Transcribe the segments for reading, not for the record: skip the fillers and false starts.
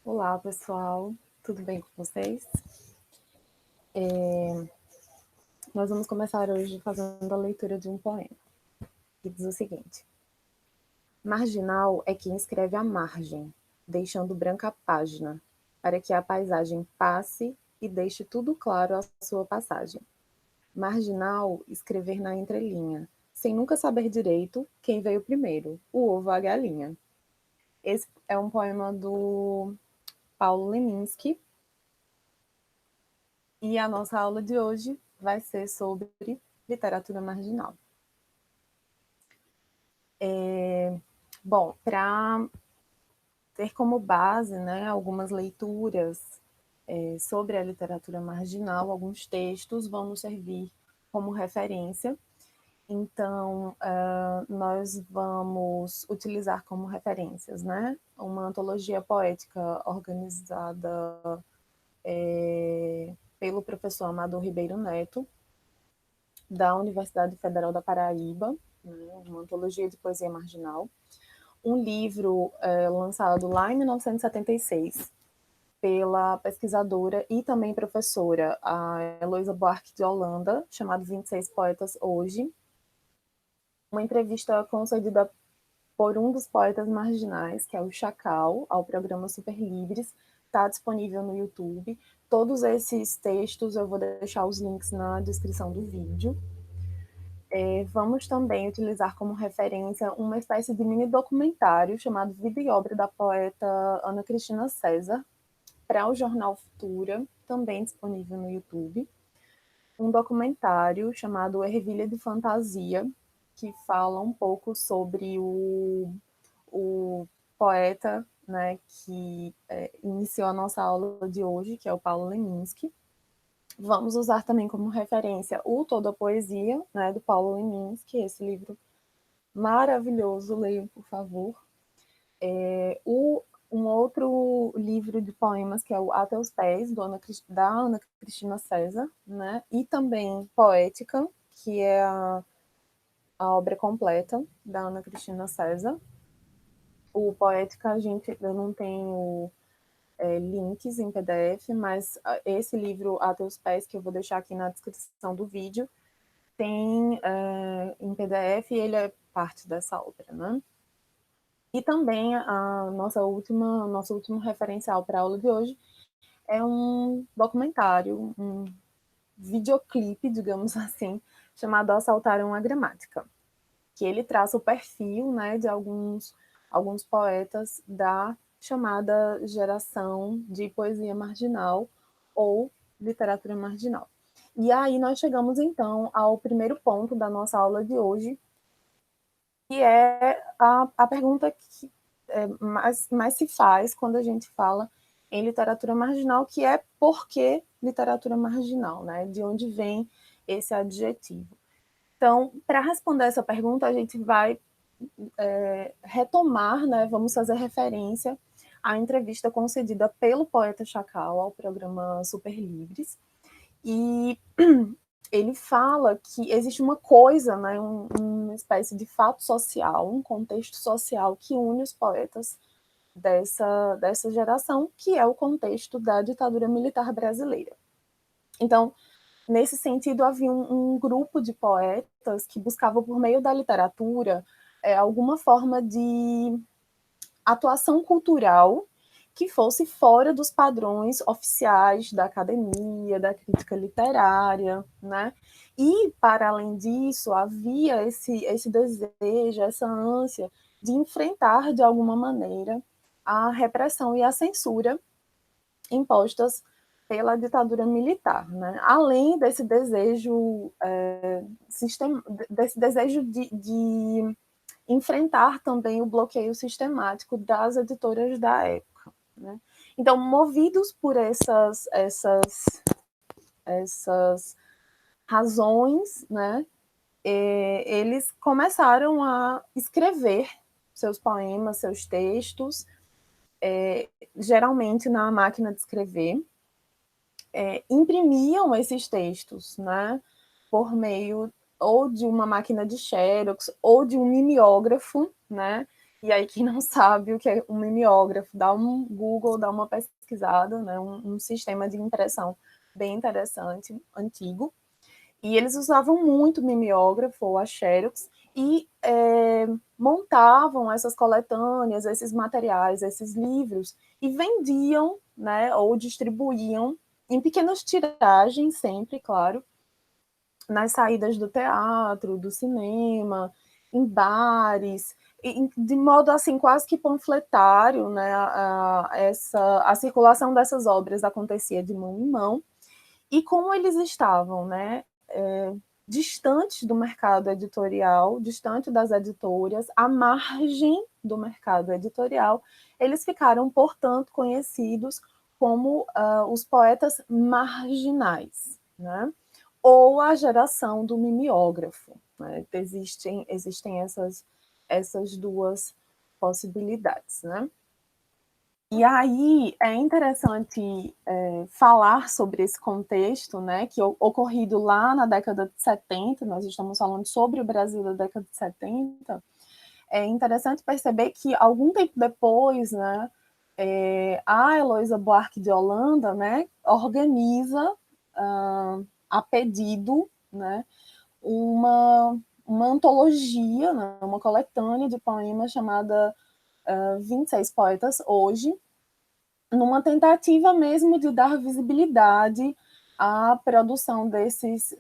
Olá, pessoal, tudo bem com vocês? Nós vamos começar hoje fazendo a leitura de um poema, que diz o seguinte: Marginal é quem escreve à margem, deixando branca a página, para que a paisagem passe e deixe tudo claro à sua passagem. Marginal, escrever na entrelinha, sem nunca saber direito quem veio primeiro, o ovo ou a galinha. Esse é um poema do Paulo Leminski, e a nossa aula de hoje vai ser sobre literatura marginal. Bom, para ter como base, né, algumas leituras sobre a literatura marginal, alguns textos vão nos servir como referência. Então, nós vamos utilizar como referências, né, uma antologia poética organizada pelo professor Amador Ribeiro Neto, da Universidade Federal da Paraíba, né, uma antologia de poesia marginal. Um livro lançado lá em 1976 pela pesquisadora e também professora a Heloísa Buarque de Holanda, chamado 26 Poetas Hoje. Uma entrevista concedida por um dos poetas marginais, que é o Chacal, ao programa Super Livres, está disponível no YouTube. Todos esses textos eu vou deixar os links na descrição do vídeo. Vamos também utilizar como referência uma espécie de mini documentário chamado Vida e Obra da poeta Ana Cristina César, para o jornal Futura, também disponível no YouTube. Um documentário chamado Ervilha de Fantasia, que fala um pouco sobre o poeta, né, que iniciou a nossa aula de hoje, que é o Paulo Leminski. Vamos usar também como referência o Toda a Poesia, né, do Paulo Leminski, esse livro maravilhoso, leiam, por favor. Um outro livro de poemas, que é o A Teus Pés, da Ana Cristina César, né, e também Poética, que é a obra completa da Ana Cristina César. O Poética, eu não tenho links em PDF, mas esse livro, A Teus Pés, que eu vou deixar aqui na descrição do vídeo, tem em PDF e ele é parte dessa obra, né? E também nosso último referencial para a aula de hoje é um documentário, um videoclipe, digamos assim, chamado Assaltaram a Gramática, que ele traça o perfil, né, de alguns poetas da chamada geração de poesia marginal ou literatura marginal. E aí nós chegamos, então, ao primeiro ponto da nossa aula de hoje, que é a pergunta que mais se faz quando a gente fala em literatura marginal, que é por que literatura marginal, né? De onde vem esse adjetivo. Então, para responder essa pergunta, a gente vai retomar, né? Vamos fazer referência à entrevista concedida pelo poeta Chacal ao programa Super Livres. E ele fala que existe uma coisa, né, uma espécie de fato social, um contexto social que une os poetas dessa geração, que é o contexto da ditadura militar brasileira. Então, nesse sentido, havia um grupo de poetas que buscava, por meio da literatura, alguma forma de atuação cultural que fosse fora dos padrões oficiais da academia, da crítica literária, né? E, para além disso, havia esse desejo, essa ânsia de enfrentar, de alguma maneira, a repressão e a censura impostas pela ditadura militar, né? Além desse desejo, desse desejo de enfrentar também o bloqueio sistemático das editoras da época, né? Então, movidos por essas razões, né, eles começaram a escrever seus poemas, seus textos, geralmente na máquina de escrever, imprimiam esses textos, né, por meio ou de uma máquina de xerox ou de um mimeógrafo, né, E aí, quem não sabe o que é um mimeógrafo, dá um Google, dá uma pesquisada, né? Um sistema de impressão bem interessante, antigo. E eles usavam muito mimeógrafo ou a Xerox e montavam essas coletâneas, esses materiais, esses livros e vendiam, né, ou distribuíam em pequenas tiragens, sempre, claro, nas saídas do teatro, do cinema, em bares, de modo assim quase que panfletário, né? A circulação dessas obras acontecia de mão em mão. E como eles estavam, né, distantes do mercado editorial, distante das editoras, à margem do mercado editorial, eles ficaram, portanto, conhecidos como os poetas marginais, né? Ou a geração do mimeógrafo. Né? Existem essas duas possibilidades, né? E aí é interessante falar sobre esse contexto, né, que ocorrido lá na década de 70, nós estamos falando sobre o Brasil da década de 70, é interessante perceber que algum tempo depois, né, a Heloísa Buarque de Holanda, né, organiza, a pedido, né, uma, uma antologia, né, uma coletânea de poemas chamada 26 Poetas Hoje, numa tentativa mesmo de dar visibilidade à produção desses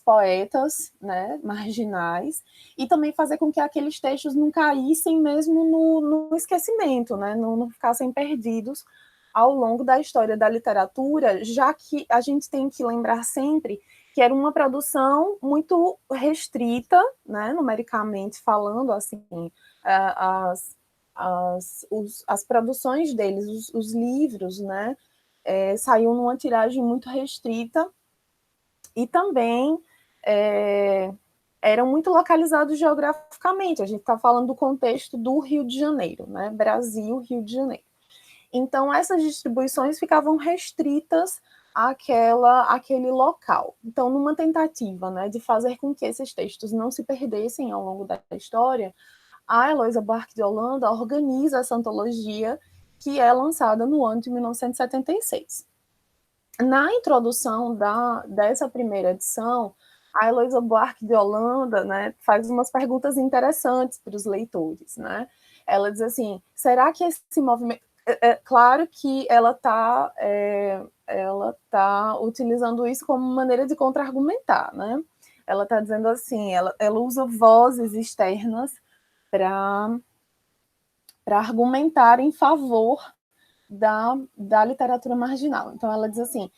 poetas, né, marginais, e também fazer com que aqueles textos não caíssem mesmo no esquecimento, né, não ficassem perdidos ao longo da história da literatura, já que a gente tem que lembrar sempre que era uma produção muito restrita, né, numericamente falando, assim, as, as produções deles, os livros, né, saíam numa tiragem muito restrita e também eram muito localizados geograficamente. A gente está falando do contexto do Rio de Janeiro, né, Brasil, Rio de Janeiro. Então, essas distribuições ficavam restritas àquele local. Então, numa tentativa, né, de fazer com que esses textos não se perdessem ao longo da história, a Heloísa Buarque de Holanda organiza essa antologia que é lançada no ano de 1976. Na introdução dessa primeira edição, a Heloísa Buarque de Holanda, né, faz umas perguntas interessantes para os leitores. Né? Ela diz assim, será que esse movimento... claro que ela tá utilizando isso como maneira de contra-argumentar. Né? Ela está dizendo assim, ela usa vozes externas para argumentar em favor da literatura marginal. Então, ela diz assim,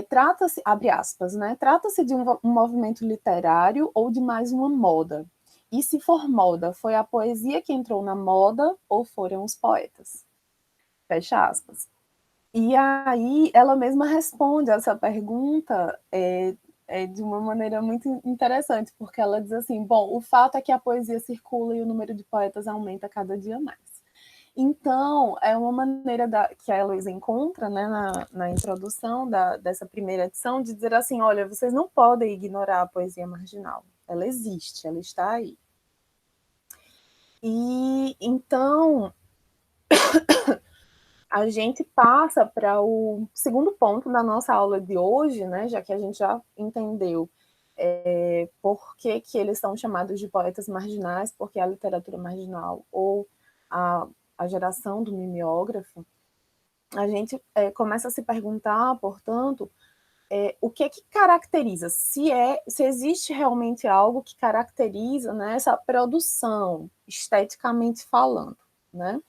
trata-se, abre aspas, né? Trata-se de um movimento literário ou de mais uma moda? E se for moda, foi a poesia que entrou na moda ou foram os poetas? Fecha aspas. E aí ela mesma responde essa pergunta de uma maneira muito interessante, porque ela diz assim, bom, o fato é que a poesia circula e o número de poetas aumenta cada dia mais. Então, é uma maneira que a Heloísa encontra, né, na introdução dessa primeira edição, de dizer assim, olha, vocês não podem ignorar a poesia marginal. Ela existe, ela está aí. E, então, a gente passa para o segundo ponto da nossa aula de hoje, né, já que a gente já entendeu por que eles são chamados de poetas marginais, porque a literatura marginal ou a geração do mimeógrafo, a gente começa a se perguntar, portanto, o que caracteriza, se existe realmente algo que caracteriza, né, essa produção, esteticamente falando, né?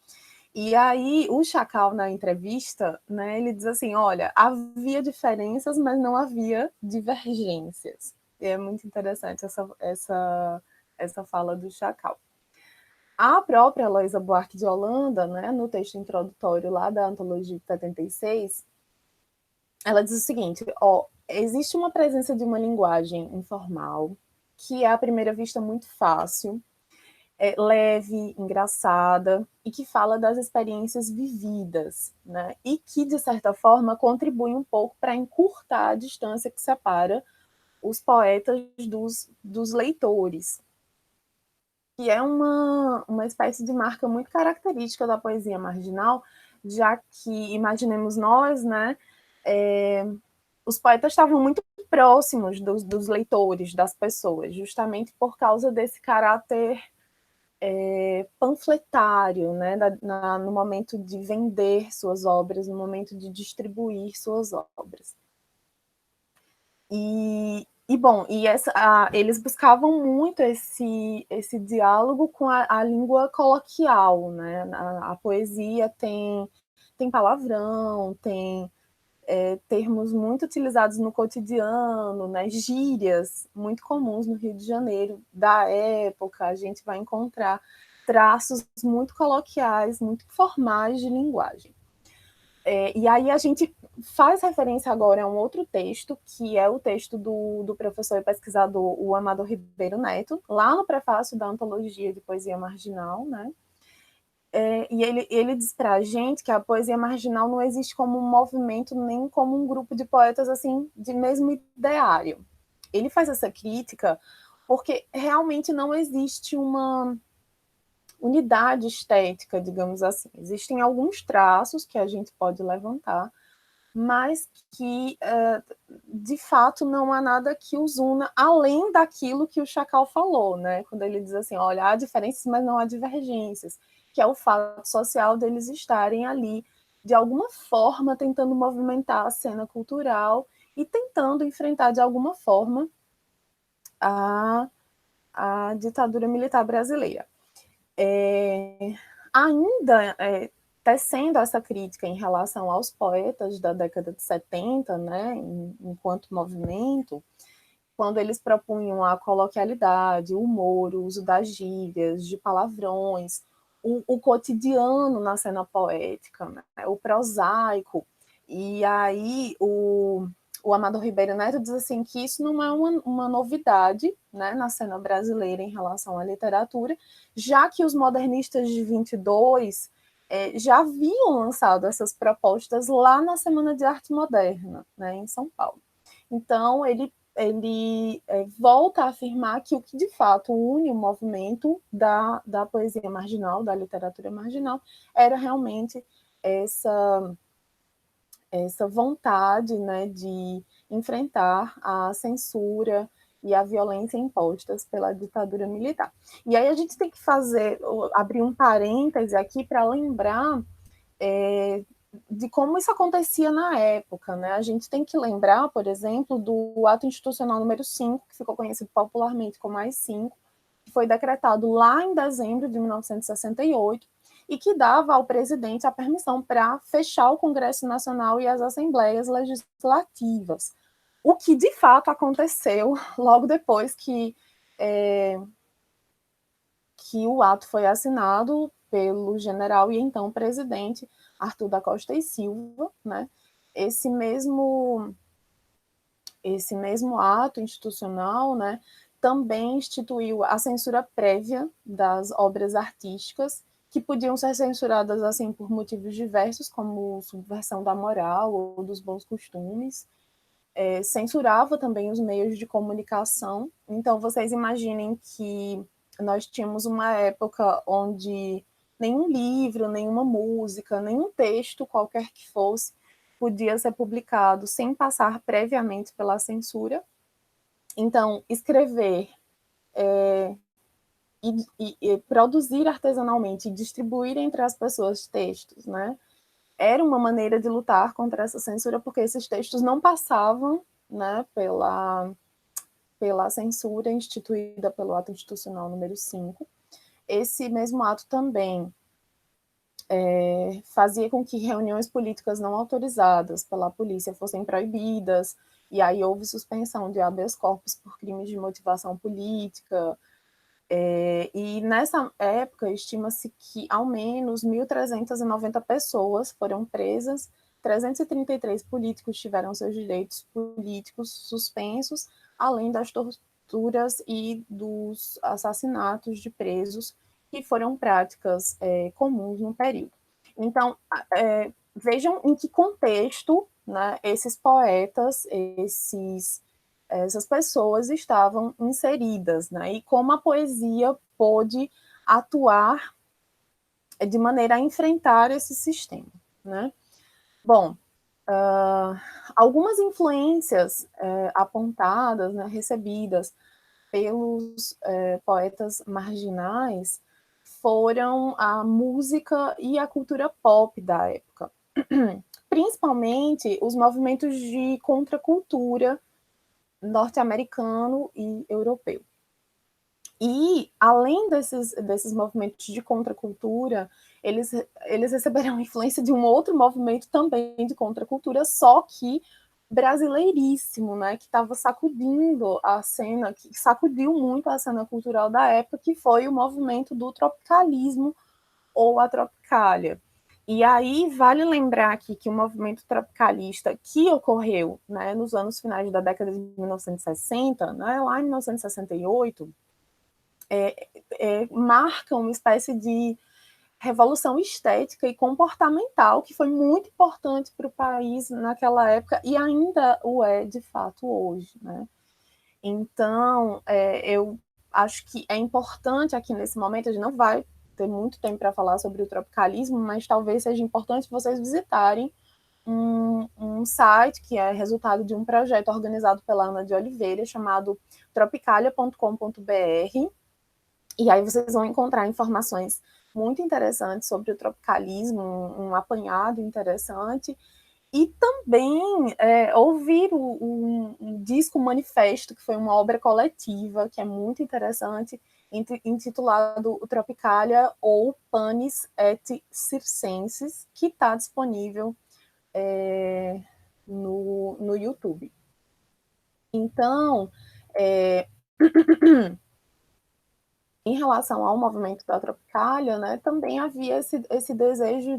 E aí o Chacal, na entrevista, né, ele diz assim, olha, havia diferenças, mas não havia divergências. E é muito interessante essa fala do Chacal. A própria Heloísa Buarque de Holanda, né, no texto introdutório lá da Antologia de 76, ela diz o seguinte, existe uma presença de uma linguagem informal, que é à primeira vista muito fácil, leve, engraçada, e que fala das experiências vividas, né? E que, de certa forma, contribui um pouco para encurtar a distância que separa os poetas dos leitores. que é uma espécie de marca muito característica da poesia marginal, já que, imaginemos nós, né, os poetas estavam muito próximos dos leitores, das pessoas, justamente por causa desse caráter panfletário, né, no momento de vender suas obras, no momento de distribuir suas obras. Eles buscavam muito esse diálogo com a língua coloquial, né? A poesia tem palavrão, tem termos muito utilizados no cotidiano, né? Gírias muito comuns no Rio de Janeiro da época. A gente vai encontrar traços muito coloquiais, muito formais de linguagem. E aí a gente faz referência agora a um outro texto, que é o texto do professor e pesquisador, o Amador Ribeiro Neto, lá no prefácio da Antologia de Poesia Marginal, né? E ele diz para a gente que a poesia marginal não existe como um movimento, nem como um grupo de poetas assim de mesmo ideário. Ele faz essa crítica porque realmente não existe uma unidade estética, digamos assim. Existem alguns traços que a gente pode levantar, mas que, de fato, não há nada que os una, além daquilo que o Chacal falou, né? Quando ele diz assim, olha, há diferenças, mas não há divergências, que é o fato social deles estarem ali, de alguma forma, tentando movimentar a cena cultural e tentando enfrentar, de alguma forma, a, a ditadura militar brasileira. Ainda tecendo essa crítica em relação aos poetas da década de 70, né, enquanto movimento, quando eles propunham a coloquialidade, o humor, o uso das gírias, de palavrões, o cotidiano na cena poética, né, o prosaico. E aí o Amador Ribeiro Neto diz assim que isso não é uma novidade, né, na cena brasileira em relação à literatura, já que os modernistas de 22 já haviam lançado essas propostas lá na Semana de Arte Moderna, né, em São Paulo. Então, ele volta a afirmar que o que de fato une o movimento da poesia marginal, da literatura marginal, era realmente essa vontade, né, de enfrentar a censura e a violência impostas pela ditadura militar. E aí a gente tem que abrir um parêntese aqui para lembrar de como isso acontecia na época, né? A gente tem que lembrar, por exemplo, do Ato Institucional número 5, que ficou conhecido popularmente como AI-5, que foi decretado lá em dezembro de 1968, e que dava ao presidente a permissão para fechar o Congresso Nacional e as assembleias legislativas. O que, de fato, aconteceu logo depois que o ato foi assinado pelo general e então presidente Arthur da Costa e Silva, né? Esse mesmo ato institucional, né, também instituiu a censura prévia das obras artísticas, que podiam ser censuradas assim por motivos diversos, como subversão da moral ou dos bons costumes. Censurava também os meios de comunicação. Então, vocês imaginem que nós tínhamos uma época onde nenhum livro, nenhuma música, nenhum texto, qualquer que fosse, podia ser publicado sem passar previamente pela censura. Então, escrever e produzir artesanalmente e distribuir entre as pessoas textos, né, era uma maneira de lutar contra essa censura, porque esses textos não passavam, né, pela censura instituída pelo Ato Institucional número 5. Esse mesmo ato também fazia com que reuniões políticas não autorizadas pela polícia fossem proibidas, e aí houve suspensão de habeas corpus por crimes de motivação política. E nessa época, estima-se que ao menos 1.390 pessoas foram presas, 333 políticos tiveram seus direitos políticos suspensos, além das torturas e dos assassinatos de presos, que foram práticas comuns no período. Então, vejam em que contexto, né, esses poetas, esses essas pessoas estavam inseridas, né? E como a poesia pôde atuar de maneira a enfrentar esse sistema, né? Bom, algumas influências apontadas, né, recebidas pelos poetas marginais foram a música e a cultura pop da época, principalmente os movimentos de contracultura norte-americano e europeu. E, além desses movimentos de contracultura, eles receberam influência de um outro movimento também de contracultura, só que brasileiríssimo, né, que estava sacudindo a cena, que sacudiu muito a cena cultural da época, que foi o movimento do tropicalismo ou a tropicália. E aí vale lembrar aqui que o movimento tropicalista que ocorreu, né, nos anos finais da década de 1960, né, lá em 1968, marca uma espécie de revolução estética e comportamental que foi muito importante para o país naquela época e ainda o é de fato hoje, né? Então, eu acho que é importante aqui nesse momento, a gente não vai ter muito tempo para falar sobre o tropicalismo, mas talvez seja importante vocês visitarem um site que é resultado de um projeto organizado pela Ana de Oliveira, chamado tropicalia.com.br, e aí vocês vão encontrar informações muito interessantes sobre o tropicalismo, um apanhado interessante, e também ouvir um disco manifesto, que foi uma obra coletiva, que é muito interessante, intitulado o Tropicalia ou Panis et Circenses, que está disponível no YouTube. Então, em relação ao movimento da Tropicália, né, também havia esse desejo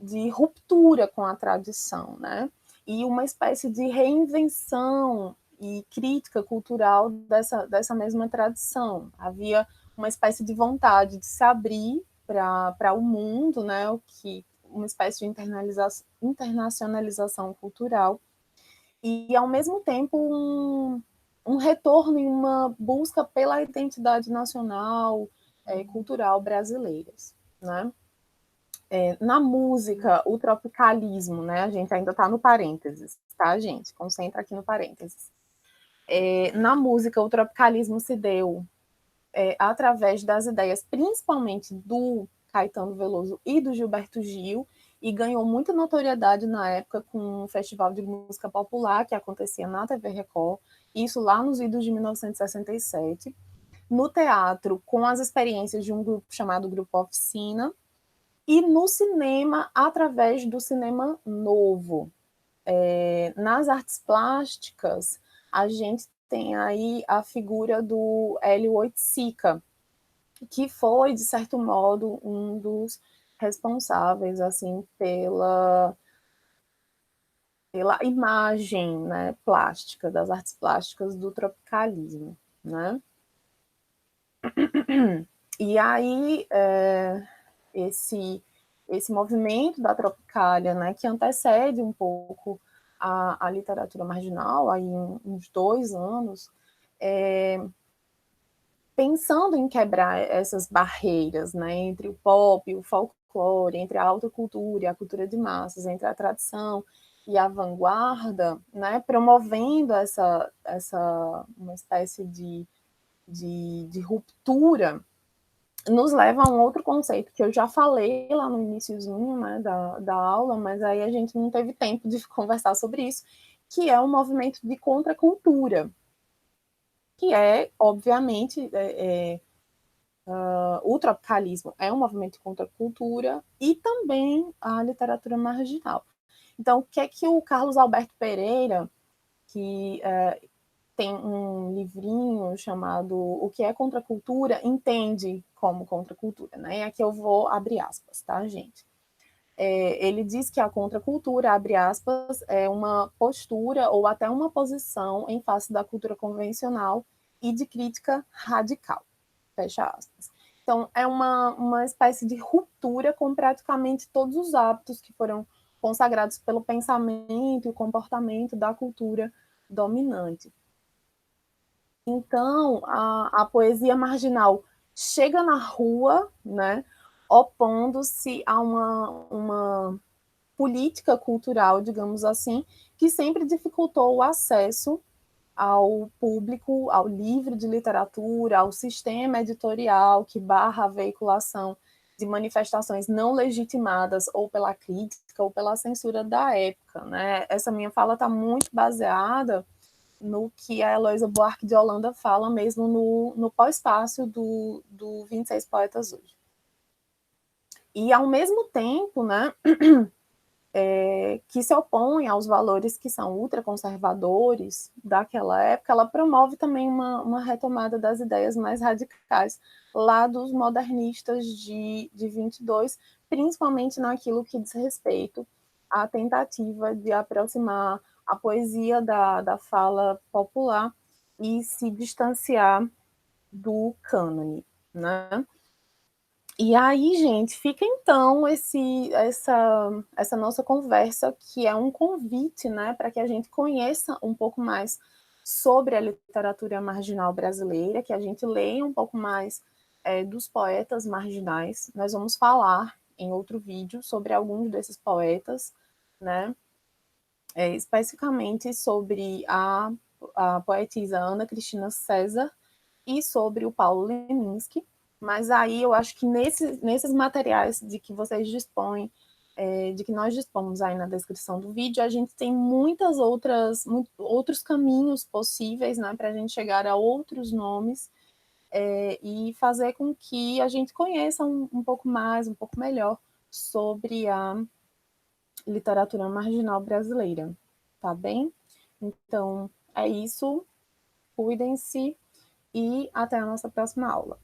de ruptura com a tradição, né, e uma espécie de reinvenção e crítica cultural dessa mesma tradição. Havia uma espécie de vontade de se abrir para o mundo, né, uma espécie de internacionalização cultural, e, ao mesmo tempo, um retorno e uma busca pela identidade nacional, cultural brasileiras, né? Na música, o tropicalismo, né? A gente ainda está no parênteses, tá, gente? Concentra aqui no parênteses. Na música, o tropicalismo se deu através das ideias, principalmente do Caetano Veloso e do Gilberto Gil, e ganhou muita notoriedade na época com um festival de música popular que acontecia na TV Record, isso lá nos idos de 1967. No teatro, com as experiências de um grupo chamado Grupo Oficina, e no cinema, através do cinema novo. Nas artes plásticas, a gente tem aí a figura do Hélio Oiticica, que foi, de certo modo, um dos responsáveis assim pela imagem, né, plástica, das artes plásticas do tropicalismo, né? E aí esse movimento da Tropicália, né, que antecede um pouco a literatura marginal, aí uns 2 anos, pensando em quebrar essas barreiras, né, entre o pop, o folclore, entre a alta cultura e a cultura de massas, entre a tradição e a vanguarda, né, promovendo uma espécie de ruptura, nos leva a um outro conceito que eu já falei lá no iniciozinho, né, da aula, mas aí a gente não teve tempo de conversar sobre isso, que é o movimento de contracultura, que é, obviamente, o tropicalismo é um movimento contra a cultura e também a literatura marginal. Então, o que é que o Carlos Alberto Pereira, que tem um livrinho chamado O que é Contracultura, entende como contracultura, né? E aqui eu vou abrir aspas, tá, gente? Ele diz que a contracultura, abre aspas, é uma postura ou até uma posição em face da cultura convencional e de crítica radical, fecha aspas. Então, é uma espécie de ruptura com praticamente todos os hábitos que foram consagrados pelo pensamento e o comportamento da cultura dominante. Então, a poesia marginal chega na rua, né, opondo-se a uma política cultural, digamos assim, que sempre dificultou o acesso ao público, ao livro de literatura, ao sistema editorial que barra a veiculação de manifestações não legitimadas ou pela crítica ou pela censura da época, né? Essa minha fala está muito baseada no que a Heloísa Buarque de Holanda fala mesmo no pós-fácil do 26 Poetas Hoje. E, ao mesmo tempo, né, que se opõe aos valores que são ultraconservadores daquela época, ela promove também uma retomada das ideias mais radicais lá dos modernistas de 22, principalmente naquilo que diz respeito à tentativa de aproximar a poesia da fala popular e se distanciar do cânone, né? E aí, gente, fica então essa nossa conversa, que é um convite, né, para que a gente conheça um pouco mais sobre a literatura marginal brasileira, que a gente leia um pouco mais dos poetas marginais. Nós vamos falar em outro vídeo sobre alguns desses poetas, né, especificamente sobre a poetisa Ana Cristina César e sobre o Paulo Leminski. Mas aí eu acho que nesses materiais de que vocês dispõem, de que nós dispomos aí na descrição do vídeo, a gente tem outros caminhos possíveis, né, para a gente chegar a outros nomes e fazer com que a gente conheça um pouco mais, um pouco melhor sobre a literatura marginal brasileira, tá bem? Então, é isso. Cuidem-se e até a nossa próxima aula.